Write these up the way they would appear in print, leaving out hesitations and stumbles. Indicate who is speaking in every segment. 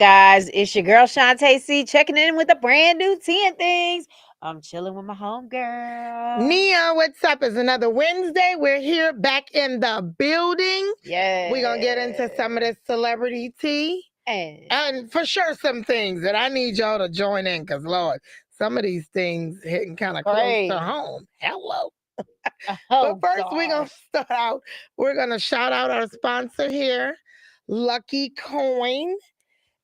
Speaker 1: Guys, it's your girl Shantae C checking in with a brand new 10 things. I'm chilling with my homegirl.
Speaker 2: Nia, what's up? It's another Wednesday. We're here back in the building.
Speaker 1: Yeah.
Speaker 2: We're going to get into some of this celebrity tea. And for sure, some things that I need y'all to join in because, Lord, some of these things hitting kind of close to home. Hello. But first, we're going to start out. We're going to shout out our sponsor here, Lucky Coin.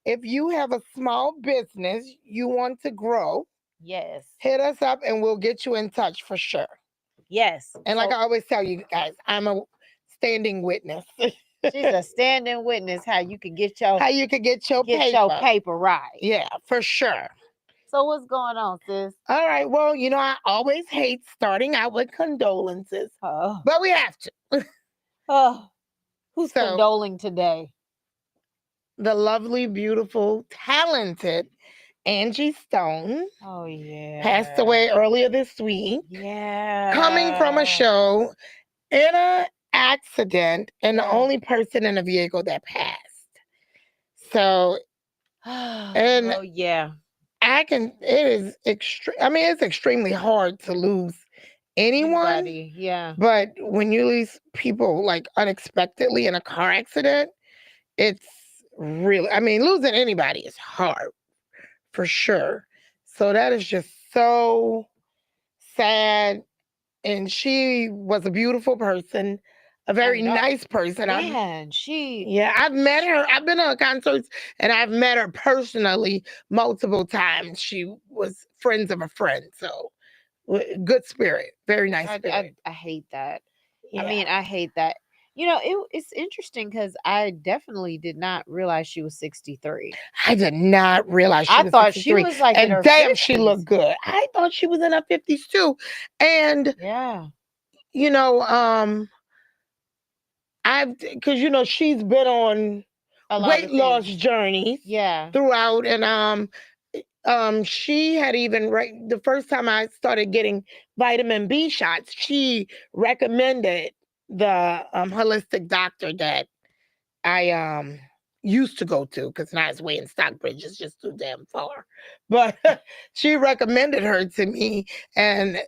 Speaker 2: If you have a small business you want to grow,
Speaker 1: yes,
Speaker 2: hit us up and we'll get you in touch for sure.
Speaker 1: Yes.
Speaker 2: And like I always tell you guys, I'm a standing witness.
Speaker 1: She's a standing witness how you can get your
Speaker 2: paper
Speaker 1: right.
Speaker 2: Yeah, for sure.
Speaker 1: So what's going on, sis?
Speaker 2: All right. Well, I always hate starting out with condolences, but we have to.
Speaker 1: Who's condoling today?
Speaker 2: The lovely, beautiful, talented Angie Stone.
Speaker 1: Oh, yeah.
Speaker 2: Passed away earlier this week.
Speaker 1: Yeah.
Speaker 2: Coming from a show in an accident and the only person in the vehicle that passed. So, and
Speaker 1: oh, yeah.
Speaker 2: It's extremely hard to lose anyone.
Speaker 1: Anybody, yeah.
Speaker 2: But when you lose people like unexpectedly in a car accident, it's really, losing anybody is hard for sure. So that is just so sad. And she was a beautiful person, a very nice person.
Speaker 1: Man,
Speaker 2: I've met her. I've been to her concerts and I've met her personally multiple times. She was friends of a friend. So good spirit, very nice spirit.
Speaker 1: I hate that. Yeah. I hate that. It's interesting because I definitely did not realize she was 63.
Speaker 2: I did not realize she was 63. I thought she was like in her damn 50s. She looked good. I thought she was in her 50s too. And
Speaker 1: yeah,
Speaker 2: because she's been on weight loss journeys throughout, and she had even the first time I started getting vitamin B shots, she recommended the holistic doctor that I used to go to, because now it's way in Stockbridge, it's just too damn far. But she recommended her to me, and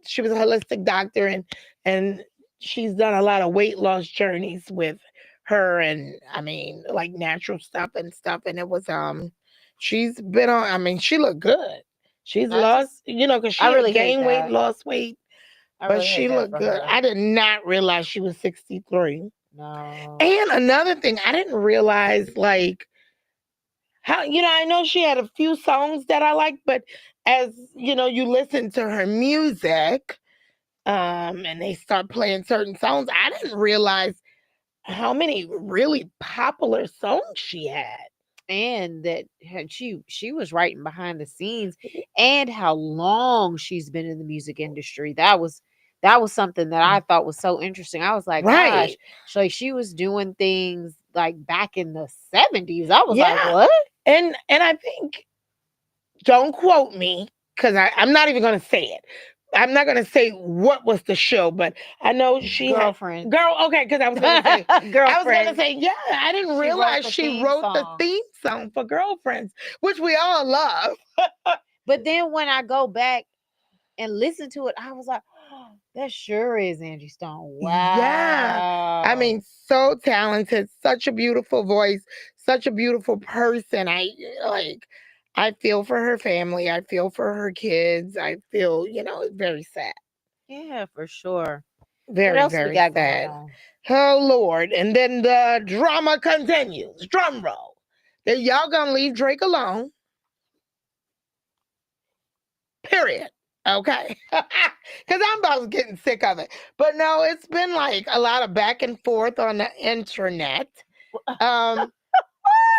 Speaker 2: she was a holistic doctor, and she's done a lot of weight loss journeys with her, and like natural stuff and stuff. And it was she's been on, she looked good. She's lost, because she really gained weight, lost weight, but she looked good. I did not realize she was 63.
Speaker 1: No.
Speaker 2: And another thing, I didn't realize, like, how, I know she had a few songs that I like, but as you listen to her music, and they start playing certain songs, I didn't realize how many really popular songs she had.
Speaker 1: And that she was writing behind the scenes, and how long she's been in the music industry. That was something that I thought was so interesting. I was like, gosh, so she was doing things like back in the 70s. I was like, what?
Speaker 2: And I think, don't quote me, because I'm not even going to say it. I'm not going to say what was the show, but I know she
Speaker 1: Girlfriend.
Speaker 2: Okay, because I was going to say,
Speaker 1: Girlfriend.
Speaker 2: I was going to say, yeah, I didn't realize she wrote the theme song for Girlfriends, which we all love.
Speaker 1: But then when I go back and listen to it, I was like, oh, that sure is Angie Stone. Wow.
Speaker 2: Yeah. So talented, such a beautiful voice, such a beautiful person. I feel for her family. I feel for her kids. I feel, it's very sad.
Speaker 1: Yeah, for sure.
Speaker 2: Very,
Speaker 1: what else
Speaker 2: very
Speaker 1: we got
Speaker 2: sad.
Speaker 1: Going on?
Speaker 2: Oh, Lord. And then the drama continues. Drum roll. That y'all gonna leave Drake alone. Period. Okay. Because I'm about getting sick of it. But no, it's been like a lot of back and forth on the internet.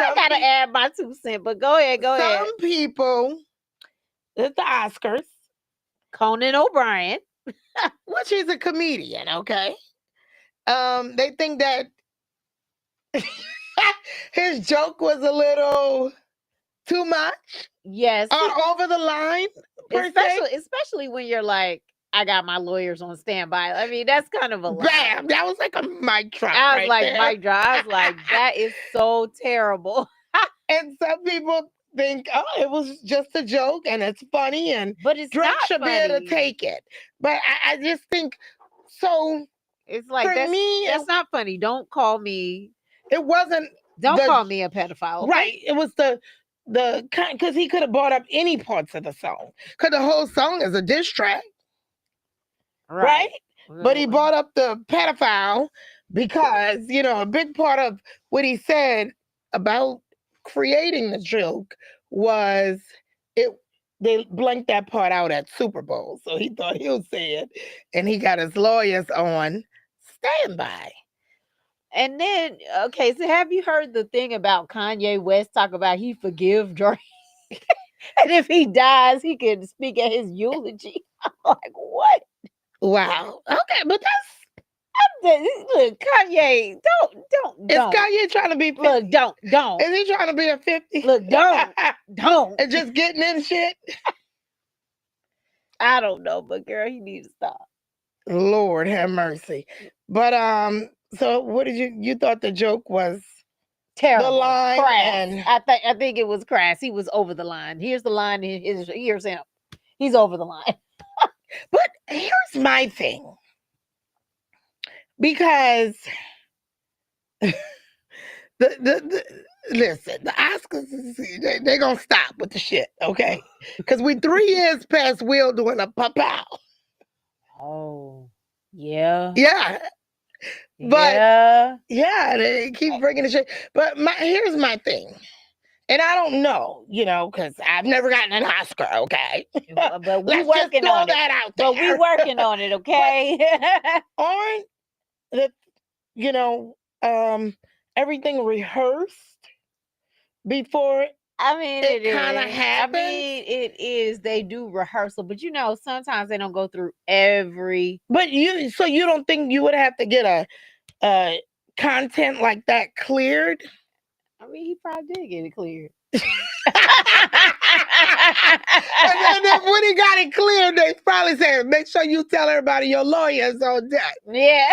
Speaker 1: I gotta add my 2 cents, but go ahead.
Speaker 2: Some people, it's the Oscars.
Speaker 1: Conan O'Brien.
Speaker 2: Which he's a comedian, okay? They think that his joke was a little too much.
Speaker 1: Yes.
Speaker 2: Or over the line,
Speaker 1: especially when you're like, I got my lawyers on standby. I mean, that's kind of a lie.
Speaker 2: Bam! That was like a mic drop.
Speaker 1: I was like, mic drop. I was like, that is so terrible.
Speaker 2: And some people think, oh, it was just a joke and it's funny, and
Speaker 1: but it's
Speaker 2: Drake
Speaker 1: not
Speaker 2: should
Speaker 1: funny.
Speaker 2: be able to take it. But I just think so.
Speaker 1: It's like that's not funny. Don't call me.
Speaker 2: It wasn't.
Speaker 1: Don't call me a pedophile. Okay?
Speaker 2: Right. It was the because he could have brought up any parts of the song. Because the whole song is a diss track. Right? But he brought up the pedophile because, a big part of what he said about creating the joke was they blanked that part out at Super Bowl. So he thought he'll say it. And he got his lawyers on standby.
Speaker 1: And then, okay, so have you heard the thing about Kanye West talk about he forgive Drake? And if he dies, he can speak at his eulogy. I'm like, what?
Speaker 2: Wow. Okay, but
Speaker 1: look, Kanye, don't.
Speaker 2: Is Kanye trying to be 50?
Speaker 1: Look, don't.
Speaker 2: Is he trying to be a 50?
Speaker 1: Look, don't.
Speaker 2: And just getting in shit?
Speaker 1: I don't know, but girl, he needs to stop.
Speaker 2: Lord have mercy. But so what did you thought the joke was?
Speaker 1: Terrible.
Speaker 2: The line.
Speaker 1: Crass. I think it was crass. He was over the line. Here's the line. Here's him. He's over the line.
Speaker 2: But here's my thing. Because listen, the Oscars, they're going to stop with the shit, okay? Because we 3 years past Will doing a pow.
Speaker 1: Oh, yeah.
Speaker 2: Yeah. But, yeah, they keep bringing the shit. But here's my thing. And I don't know, because I've never gotten an Oscar, okay?
Speaker 1: But we're working on it.
Speaker 2: That out there.
Speaker 1: But we're working on it, okay?
Speaker 2: Aren't everything rehearsed before it kind of happens?
Speaker 1: I mean, it is. They do rehearsal, but sometimes they don't go through every.
Speaker 2: But so you don't think you would have to get a content like that cleared?
Speaker 1: I mean, he probably did get it cleared.
Speaker 2: And then when he got it cleared, they probably said, make sure you tell everybody your lawyer's on deck.
Speaker 1: Yeah,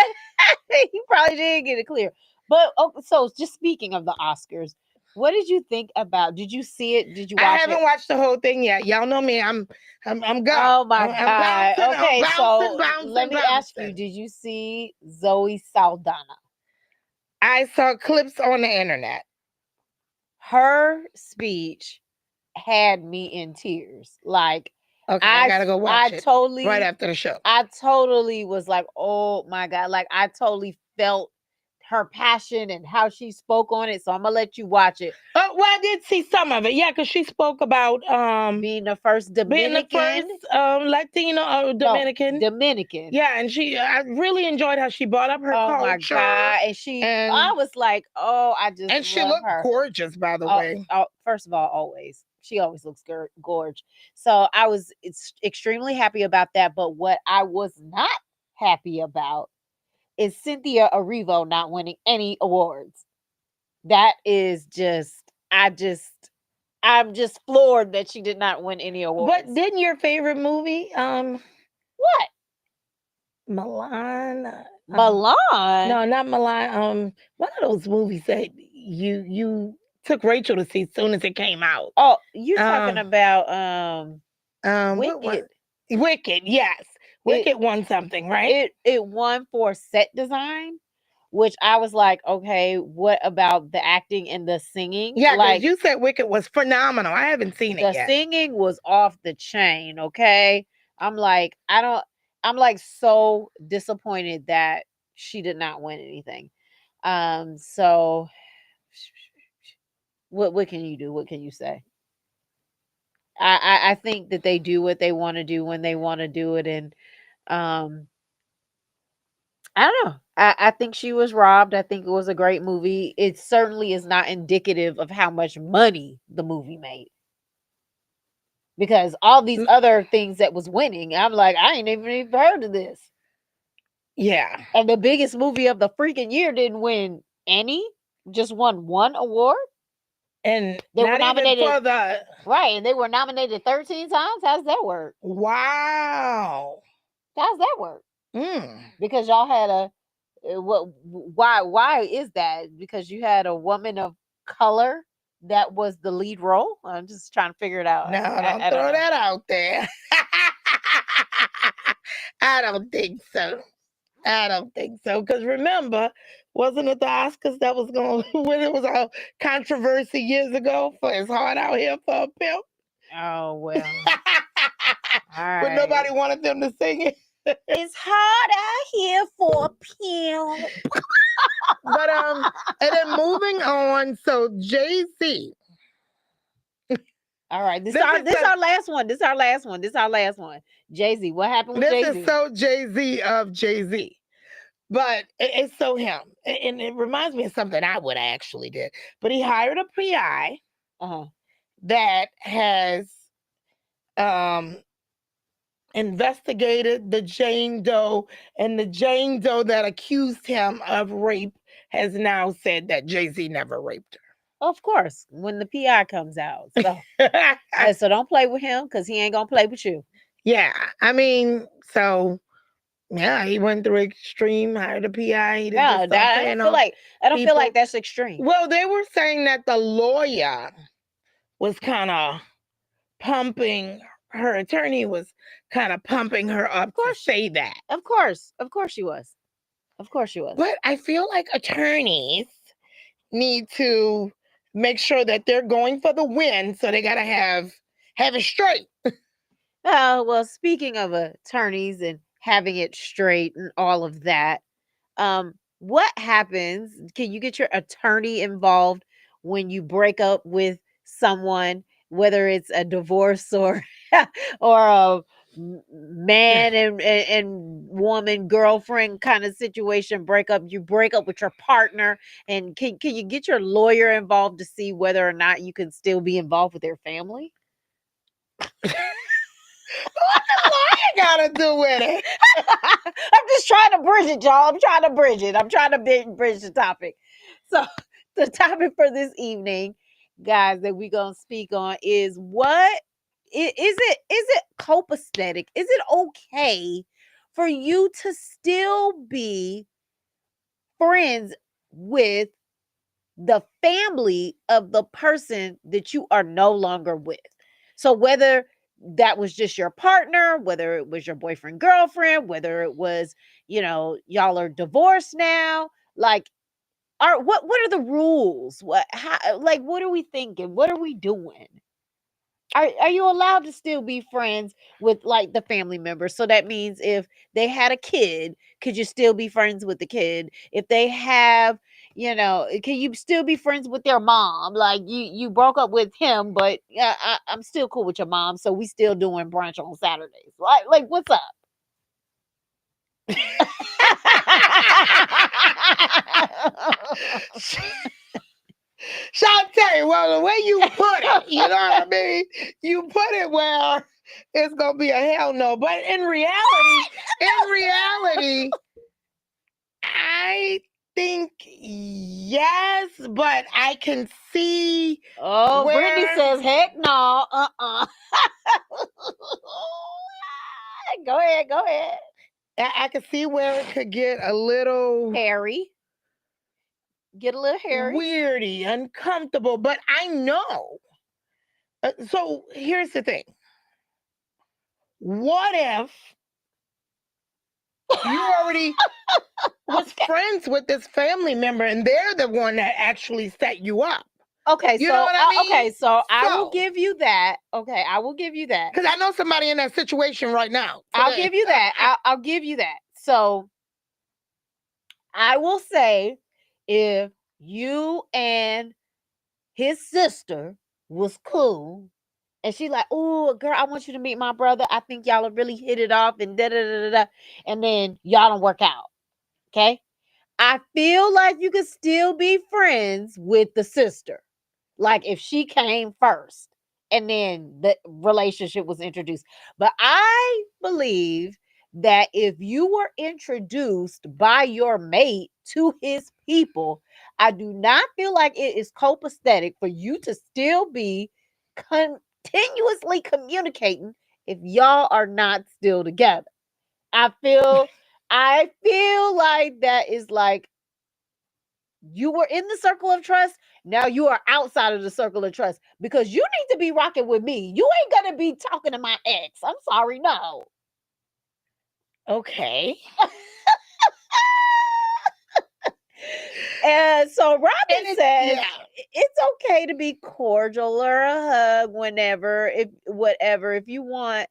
Speaker 1: he probably did get it cleared. But so just speaking of the Oscars, what did you think about? Did you see it? Did you watch it?
Speaker 2: I haven't watched the whole thing yet. Y'all know me. I'm gone.
Speaker 1: Oh my God. Okay, so let me ask you, did you see Zoe Saldana?
Speaker 2: I saw clips on the internet.
Speaker 1: Her speech had me in tears. Like,
Speaker 2: okay, I gotta go watch it right after the show.
Speaker 1: I totally was like, oh my God. Like, I totally felt her passion and how she spoke on it. So I'm gonna let you watch it.
Speaker 2: Well, I did see some of it. Yeah, because she spoke about
Speaker 1: being the first Dominican,
Speaker 2: Latino or Dominican.
Speaker 1: No, Dominican.
Speaker 2: Yeah, and I really enjoyed how she brought up her culture.
Speaker 1: Oh my God! And I was like, oh, I just
Speaker 2: and she looked gorgeous, by the way.
Speaker 1: First of all, always. She always looks gorgeous. So I was extremely happy about that. But what I was not happy about is Cynthia Erivo not winning any awards. That is I'm just floored that she did not win any awards.
Speaker 2: But didn't your favorite movie,
Speaker 1: what?
Speaker 2: Milan?
Speaker 1: Milan?
Speaker 2: No, not Milan. One of those movies that you took Rachel to see as soon as it came out.
Speaker 1: Oh, you're talking about Wicked.
Speaker 2: Wicked, yes. Wicked won something, right?
Speaker 1: It won for set design, which I was like, okay, what about the acting and the singing?
Speaker 2: Yeah, like you said Wicked was phenomenal. I haven't seen it yet.
Speaker 1: The singing was off the chain, okay? I'm like so disappointed that she did not win anything. So what can you do? What can you say? I think that they do what they want to do when they want to do it, and I don't know. I think she was robbed. I think it was a great movie. It certainly is not indicative of how much money the movie made. Because all these other things that was winning, I'm like, I ain't even heard of this.
Speaker 2: Yeah.
Speaker 1: And the biggest movie of the freaking year didn't win any, just won one award.
Speaker 2: And they were nominated for
Speaker 1: right, and they were nominated 13 times. How's that work?
Speaker 2: Wow.
Speaker 1: How's that work? Because y'all had a why is that? Because you had a woman of color that was the lead role? I'm just trying to figure it out.
Speaker 2: No, don't throw that out there. I don't think so. Because remember, wasn't it the Oscars that was going when it was a controversy years ago for It's Hard Out Here for a Pimp?
Speaker 1: Oh, well.
Speaker 2: But nobody wanted them to sing it.
Speaker 1: It's hard out here for a pimp.
Speaker 2: But and then moving on, so Jay-Z.
Speaker 1: All right, this is our last one. This is our last one. Jay-Z. What happened with Jay-Z?
Speaker 2: This is so Jay-Z of Jay-Z. But it's so him. And it reminds me of something I would actually did. But he hired a PI that has investigated the Jane Doe, and the Jane Doe that accused him of rape has now said that Jay-Z never raped her.
Speaker 1: Of course, when the PI comes out. So, so don't play with him because he ain't going to play with you.
Speaker 2: Yeah. I mean, so, yeah, he went through extreme, hired a PI.
Speaker 1: I don't feel like that's extreme.
Speaker 2: Well, they were saying that the lawyer was kind of pumping, her attorney was kind of pumping her up to say that.
Speaker 1: Of course she was.
Speaker 2: But I feel like attorneys need to make sure that they're going for the win, so they got to have it straight.
Speaker 1: Well, speaking of attorneys and having it straight and all of that, what happens? Can you get your attorney involved when you break up with someone, whether it's a divorce or a man and woman, girlfriend kind of situation, you break up with your partner, and can you get your lawyer involved to see whether or not you can still be involved with their family?
Speaker 2: What the lawyer got to do with it?
Speaker 1: I'm just trying to bridge it, y'all. I'm trying to bridge the topic. So the topic for this evening, guys, that we're gonna speak on is what is it copacetic? Is it okay for you to still be friends with the family of the person that you are no longer with? So whether that was just your partner, whether it was your boyfriend, girlfriend, whether it was, y'all are divorced now, like, what are the rules? What are we thinking? What are we doing? Are you allowed to still be friends with like the family members? So that means if they had a kid, could you still be friends with the kid? If they have, can you still be friends with their mom? Like you broke up with him, but I'm still cool with your mom, so we still doing brunch on Saturdays. Like what's up?
Speaker 2: Shantae, well, the way you put it, you know what I mean? You put it where it's going to be a hell no. But in reality, I think yes, but I can see.
Speaker 1: Oh, Brittany says, heck no. Go ahead.
Speaker 2: I can see where it could get a little
Speaker 1: hairy.
Speaker 2: Weirdy, uncomfortable, but I know. So here's the thing. What if you already was friends with this family member and they're the one that actually set you up?
Speaker 1: Okay,
Speaker 2: you know what I mean?
Speaker 1: Okay, so I will give you that. Okay, I will give you that.
Speaker 2: Because I know somebody in that situation right now.
Speaker 1: I'll give you that. I'll give you that. So I will say, if you and his sister was cool, and she like, oh, girl, I want you to meet my brother. I think y'all will really hit it off, and da-da-da-da-da, and then y'all don't work out. Okay? I feel like you could still be friends with the sister. Like if she came first and then the relationship was introduced. But I believe that if you were introduced by your mate to his people, I do not feel like it is copacetic for you to still be continuously communicating if y'all are not still together. I feel like that is like you were in the circle of trust. Now you are outside of the circle of trust because you need to be rocking with me. You ain't gonna be talking to my ex. I'm sorry, no.
Speaker 2: Okay.
Speaker 1: And so Robin says it's okay to be cordial or a hug whenever, if you want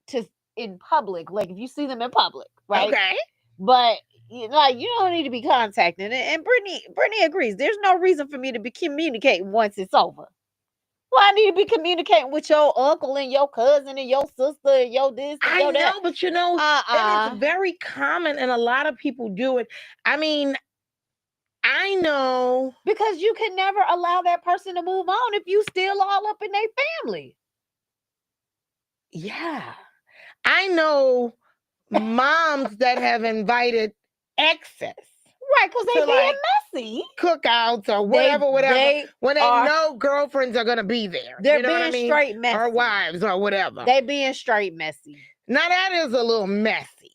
Speaker 1: to in public, like if you see them in public, right?
Speaker 2: Okay.
Speaker 1: But like you don't need to be contacting. And Brittany agrees. There's no reason for me to be communicating once it's over. Well, I need to be communicating with your uncle and your cousin and your sister and your this and your that.
Speaker 2: I know, but it is very common and a lot of people do it. I mean, I know.
Speaker 1: Because you can never allow that person to move on if you still all up in their family.
Speaker 2: Yeah. I know moms that have invited exes.
Speaker 1: Right, because they being messy.
Speaker 2: Cookouts or whatever, when they know girlfriends are going to be there.
Speaker 1: They're being straight messy.
Speaker 2: Or wives or whatever.
Speaker 1: They being straight messy.
Speaker 2: Now that is a little messy.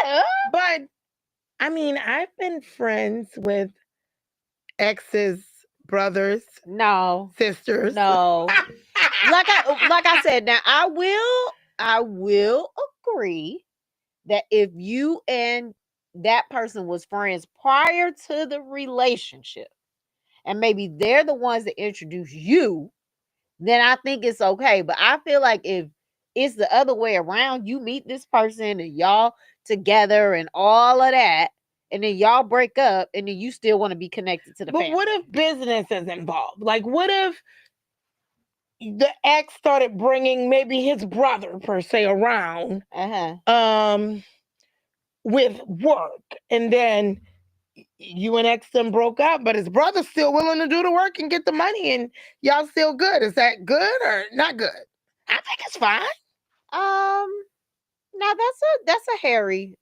Speaker 1: Yeah.
Speaker 2: But, I mean, I've been friends with exes, brothers.
Speaker 1: No.
Speaker 2: Sisters.
Speaker 1: No. like I said, now I will agree that if you and that person was friends prior to the relationship, and maybe they're the ones that introduce you, then I think it's okay. But I feel like if it's the other way around, you meet this person and y'all together and all of that, and then y'all break up, and then you still want to be connected to the family.
Speaker 2: But what if business is involved? Like, what if the ex started bringing maybe his brother per se around with work, and then you and ex then broke up, but his brother's still willing to do the work and get the money, and y'all still good? Is that good or not good? I think it's fine.
Speaker 1: Now that's a hairy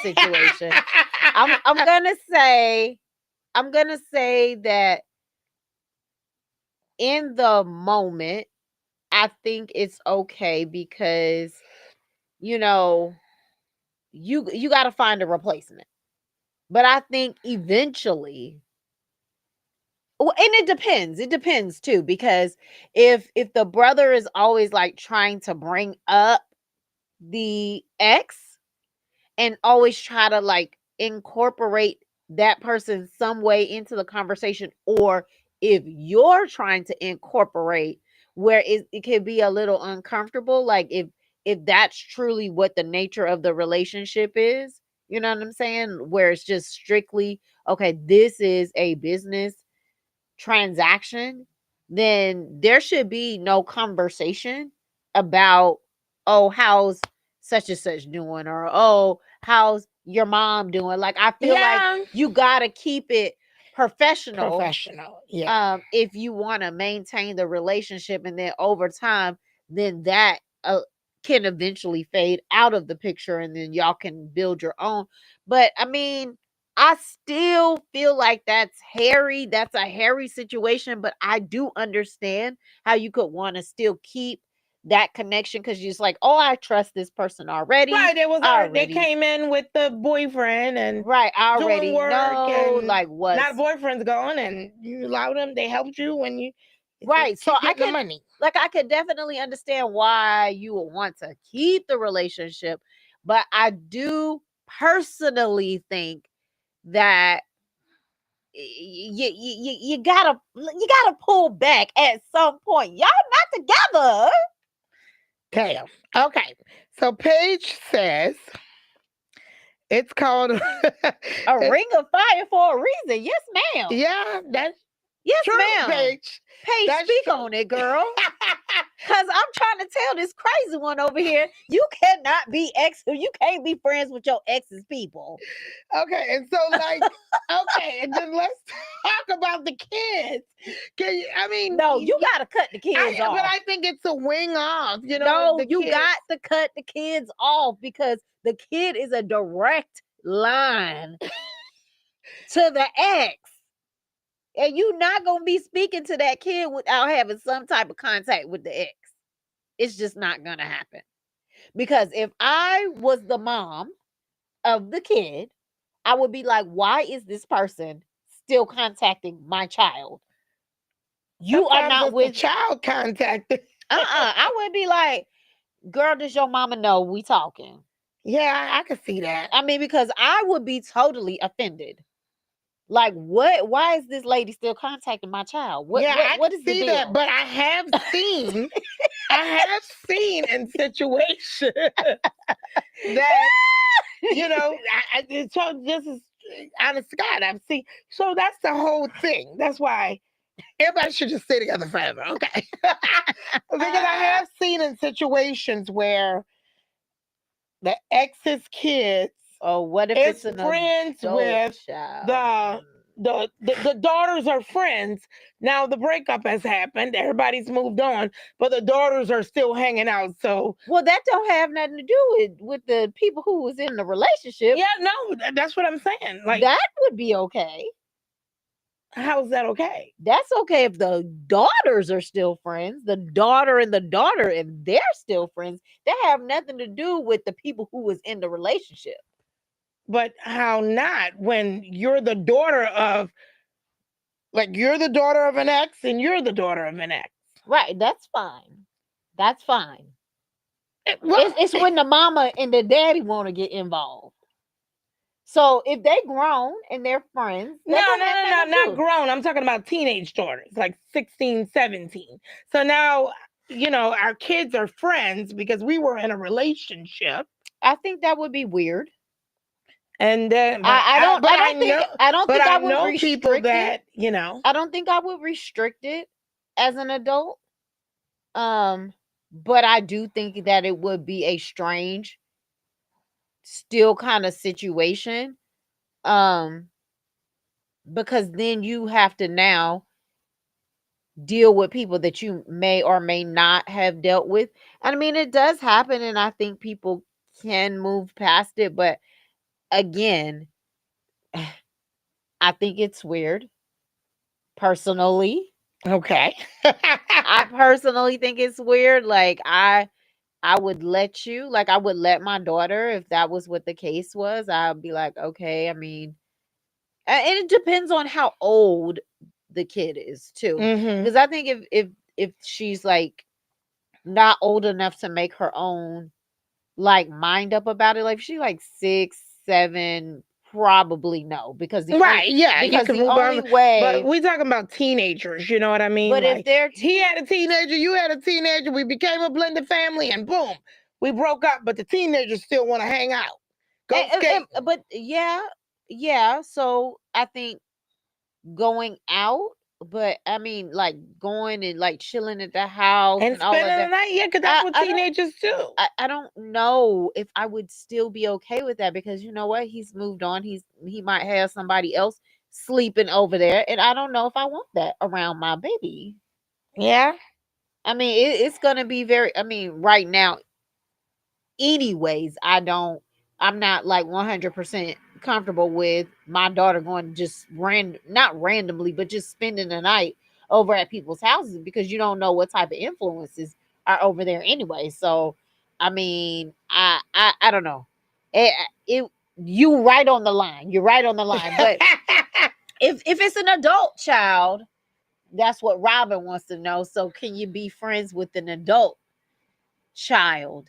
Speaker 1: situation. I'm gonna say that in the moment, I think it's okay because you got to find a replacement. But I think eventually, well, and it depends too, because if the brother is always like trying to bring up the ex and always try to like incorporate that person some way into the conversation, or if you're trying to incorporate where it can be a little uncomfortable, like if that's truly what the nature of the relationship is, you know what I'm saying, where it's just strictly okay, this is a business transaction, then there should be no conversation about, oh, how's such and such doing, or oh, how's your mom doing. Like I feel like you gotta keep it professional.
Speaker 2: Yeah.
Speaker 1: If you want to maintain the relationship, and then over time, then that can eventually fade out of the picture, and then y'all can build your own. But I mean, I still feel like that's hairy. That's a hairy situation, but I do understand how you could want to still keep that connection because you're just like, oh, I trust this person already.
Speaker 2: Right, they came in with the boyfriend and
Speaker 1: right, I already
Speaker 2: doing work
Speaker 1: know
Speaker 2: and
Speaker 1: like what.
Speaker 2: Not boyfriend's gone, and you allowed them. They helped you when you
Speaker 1: right. So I
Speaker 2: get the money.
Speaker 1: Like I could definitely understand why you would want to keep the relationship, but I do personally think that you gotta pull back at some point. Y'all not together.
Speaker 2: Damn. Okay. So Paige says it's called
Speaker 1: a ring of fire for a reason. Yes, ma'am.
Speaker 2: Yeah, that's
Speaker 1: yes,
Speaker 2: true,
Speaker 1: ma'am.
Speaker 2: Paige.
Speaker 1: Paige, speak on it, girl. Because I'm trying to tell this crazy one over here, you cannot be you can't be friends with your ex's people.
Speaker 2: Okay, and so like, okay, and then let's talk about the kids.
Speaker 1: No, you gotta cut the kids off.
Speaker 2: But I think it's a wing off.
Speaker 1: No, you got to cut the kids off because the kid is a direct line to the ex. And you're not going to be speaking to that kid without having some type of contact with the ex. It's just not going to happen. Because if I was the mom of the kid, I would be like, why is this person still contacting my child? You
Speaker 2: Sometimes
Speaker 1: are not with
Speaker 2: the child contacting.
Speaker 1: I would be like, girl, does your mama know we talking?
Speaker 2: Yeah, I can see that.
Speaker 1: I mean, because I would be totally offended. Like, what? Why is this lady still contacting my child? What is the deal?
Speaker 2: That, but I have seen, in situations that, you know, so this is honest to God, I've seen. So that's the whole thing. That's why everybody should just stay together forever, okay? Because I have seen in situations where the ex's kids,
Speaker 1: what if it's
Speaker 2: friends with
Speaker 1: child?
Speaker 2: the daughters are friends. Now the breakup has happened. Everybody's moved on, but the daughters are still hanging out. So
Speaker 1: that don't have nothing to do with the people who was in the relationship.
Speaker 2: Yeah, no, that's what I'm saying. Like,
Speaker 1: that would be okay.
Speaker 2: How's that okay?
Speaker 1: That's okay if the daughters are still friends. The daughter and they're still friends. That have nothing to do with the people who was in the relationship.
Speaker 2: But how not when you're the daughter of, like, you're the daughter of an ex and you're the daughter of an ex.
Speaker 1: Right, that's fine. That's fine. It's when the mama and the daddy want to get involved. So if they grown and they're friends.
Speaker 2: No, not grown. I'm talking about teenage daughters, like 16, 17. So now, our kids are friends because we were in a relationship.
Speaker 1: I think that would be weird.
Speaker 2: And then I don't think I would restrict people that,
Speaker 1: I don't think I would restrict it as an adult. But I do think that it would be a strange still kind of situation. Because then you have to now deal with people that you may or may not have dealt with. I mean, it does happen, and I think people can move past it, but again, I think it's weird. Personally.
Speaker 2: Okay.
Speaker 1: I personally think it's weird. Like, I would let you, like, I would let my daughter, if that was what the case was, I'd be like, okay, I mean, and it depends on how old the kid is too. Because I think if she's like not old enough to make her own like mind up about it, like if she's like 6, 7, probably no. Because the only way.
Speaker 2: But we talking about teenagers, you know what I mean?
Speaker 1: But if they're
Speaker 2: he had a teenager, you had a teenager, we became a blended family, and boom, we broke up. But the teenagers still want to hang out. Go skate.
Speaker 1: But yeah. So I think going out, but I mean, like going and like chilling at the house
Speaker 2: and spending the night, yeah, because that's what teenagers do.
Speaker 1: I don't know if I would still be okay with that, because you know what, he's moved on. He might have somebody else sleeping over there, and I don't know if I want that around my baby.
Speaker 2: Yeah,
Speaker 1: I mean, it's gonna be very. I mean, right now, anyways, I'm not like 100% comfortable with my daughter going just not randomly, but just spending the night over at people's houses, because you don't know what type of influences are over there anyway. So, I mean, I don't know. You right on the line. You're right on the line. But if it's an adult child, that's what Robin wants to know. So, can you be friends with an adult child?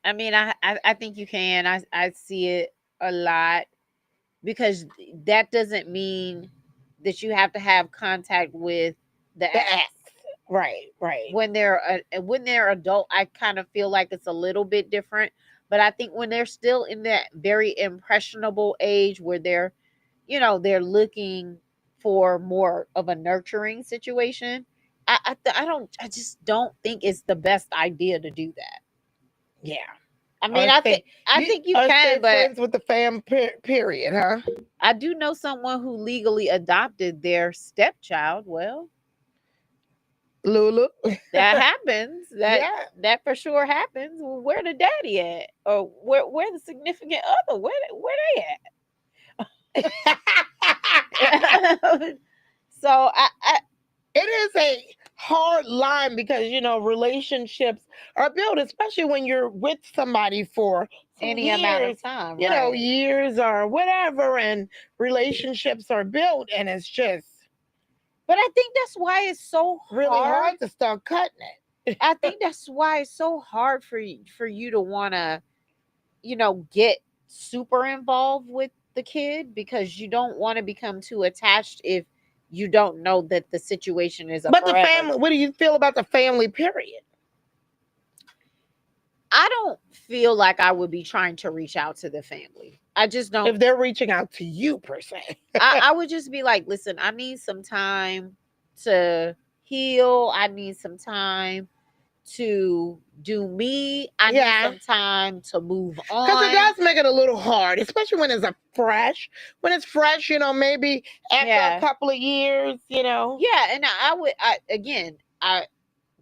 Speaker 1: I mean, I think you can. I see it a lot, because that doesn't mean that you have to have contact with the ex.
Speaker 2: Right.
Speaker 1: When they're adult, I kind of feel like it's a little bit different. But I think when they're still in that very impressionable age where they're looking for more of a nurturing situation, I just don't think it's the best idea to do that.
Speaker 2: Yeah.
Speaker 1: I mean, I think you can, but
Speaker 2: friends with the fam period, huh?
Speaker 1: I do know someone who legally adopted their stepchild. Well,
Speaker 2: Lulu,
Speaker 1: that happens. That for sure happens. Well, where the daddy at? Or where the significant other? Where they at? So
Speaker 2: it is a hard line because, relationships are built, especially when you're with somebody for
Speaker 1: any amount of time,
Speaker 2: years or whatever, and relationships are built, and it's just.
Speaker 1: But I think that's why it's so
Speaker 2: really hard to start cutting it.
Speaker 1: I think that's why it's so hard for you to want to, get super involved with the kid, because you don't want to become too attached if you don't know that the situation is
Speaker 2: But forever. The family, what do you feel about the family period?
Speaker 1: I don't feel like I would be trying to reach out to the family. I just don't.
Speaker 2: If they're reaching out to you per se.
Speaker 1: I would just be like, listen, I need some time to heal. I need some time to do me. I need some time to move on.
Speaker 2: Because it does make it a little hard, especially when it's fresh. When it's fresh, maybe after a couple of years, Yeah,
Speaker 1: and I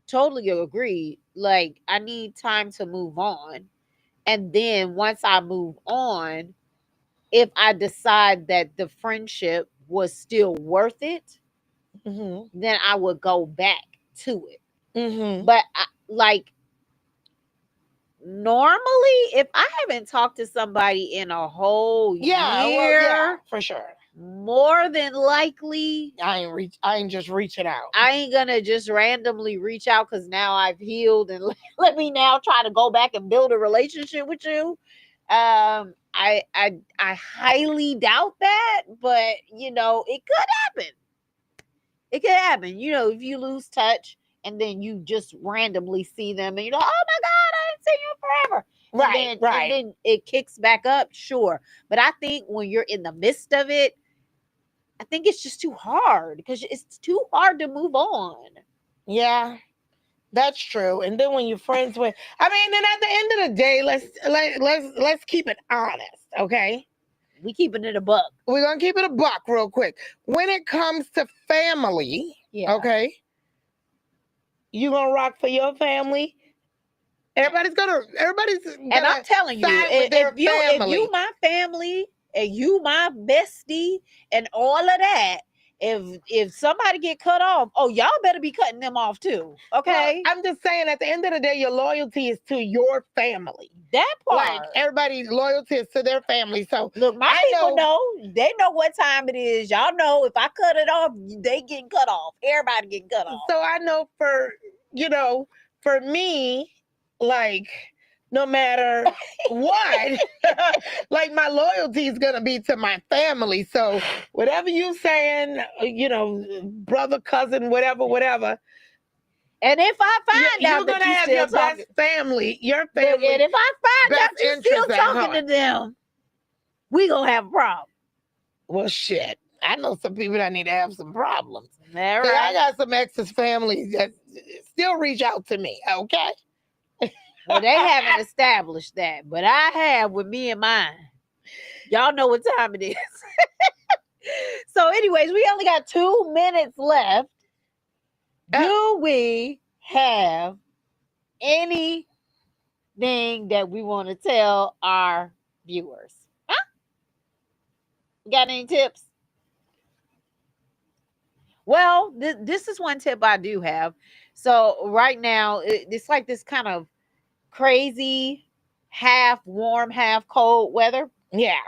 Speaker 1: totally agree. Like, I need time to move on. And then once I move on, if I decide that the friendship was still worth it, then I would go back to it. But normally, if I haven't talked to somebody in a whole year,
Speaker 2: for sure,
Speaker 1: more than likely,
Speaker 2: I ain't just reaching out.
Speaker 1: I ain't gonna just randomly reach out because now I've healed, and let me now try to go back and build a relationship with you. I highly doubt that, but it could happen. It could happen. If you lose touch and then you just randomly see them and you're like, oh my God, I haven't seen you forever.
Speaker 2: Right.
Speaker 1: And then it kicks back up, sure. But I think when you're in the midst of it, I think it's just too hard, because it's too hard to move on.
Speaker 2: Yeah, that's true. And then when you're friends with, then at the end of the day, let's keep it honest, okay?
Speaker 1: We keeping it a buck.
Speaker 2: We're gonna keep it a buck real quick. When it comes to family, okay, you gonna rock for your family. Everybody's gonna.
Speaker 1: And I'm telling you, if you my family and you my bestie and all of that, if somebody get cut off, y'all better be cutting them off too. Okay.
Speaker 2: Well, I'm just saying, at the end of the day, your loyalty is to your family.
Speaker 1: That part.
Speaker 2: Like, everybody's loyalty is to their family. So
Speaker 1: look, my people know. They know what time it is. Y'all know if I cut it off, they getting cut off. Everybody getting cut off.
Speaker 2: So I know for me, like, no matter what, like, my loyalty is going to be to my family. So whatever you saying, brother, cousin, whatever.
Speaker 1: And if I find out that
Speaker 2: you're have your best family, and
Speaker 1: if I find out you're still talking to them, we gonna have a problem.
Speaker 2: Well, shit. I know some people that need to have some problems.
Speaker 1: All right.
Speaker 2: I got some exes families that still reach out to me, okay?
Speaker 1: Well, they haven't established that, but I have with me and mine. Y'all know what time it is. So anyways, we only got 2 minutes left. Do we have anything that we want to tell our viewers? Huh? Got any tips? Well, this is one tip I do have. So right now, it's like this kind of crazy, half warm, half cold weather.
Speaker 2: Yeah.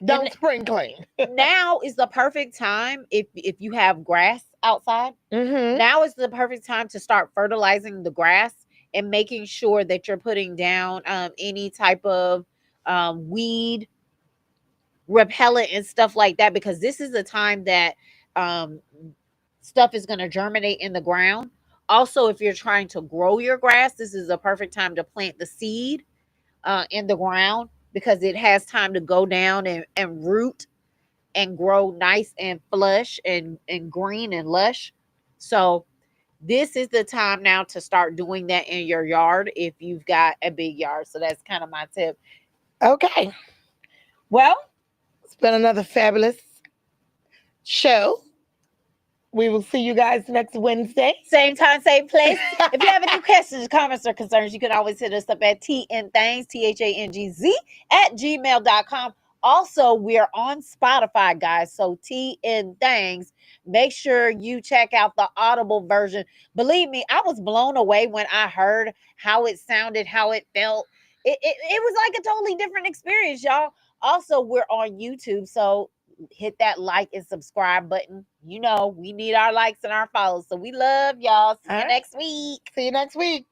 Speaker 2: Don't spring clean.
Speaker 1: Now is the perfect time if you have grass outside. Now is the perfect time to start fertilizing the grass and making sure that you're putting down any type of weed repellent and stuff like that, because this is the time that stuff is going to germinate in the ground. Also, if you're trying to grow your grass, this is a perfect time to plant the seed in the ground, because it has time to go down and root and grow nice and flush and green and lush. So this is the time now to start doing that in your yard if you've got a big yard. So that's kind of my tip.
Speaker 2: Okay. Well, it's been another fabulous show. We will see you guys next Wednesday.
Speaker 1: Same time, same place. If you have any questions, comments, or concerns, you can always hit us up at TNThangz, THANGZ, @gmail.com. Also, we're on Spotify, guys. So TN Things. Make sure you check out the Audible version. Believe me, I was blown away when I heard how it sounded, how it felt. It was like a totally different experience, y'all. Also, we're on YouTube. So hit that like and subscribe button. You know, we need our likes and our follows. So we love y'all. See you next week.
Speaker 2: See you next week.